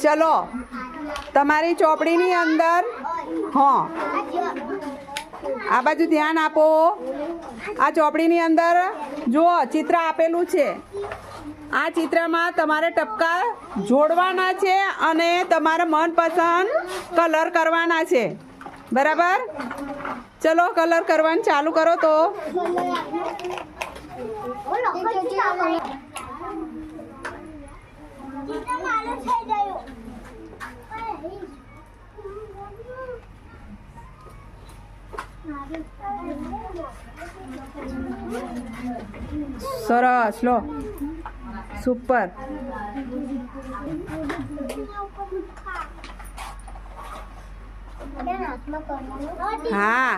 ચલો તમારી ચોપડીની અંદર હા આ બાજુ ધ્યાન આપો। આ ચોપડીની અંદર જુઓ ચિત્ર આપેલું છે। આ ચિત્રમાં તમારે ટપકા જોડવાના છે અને તમારે મનપસંદ કલર કરવાના છે, બરાબર? ચલો કલર કરવાનું ચાલુ કરો તો। સરસ લો સુપર। હા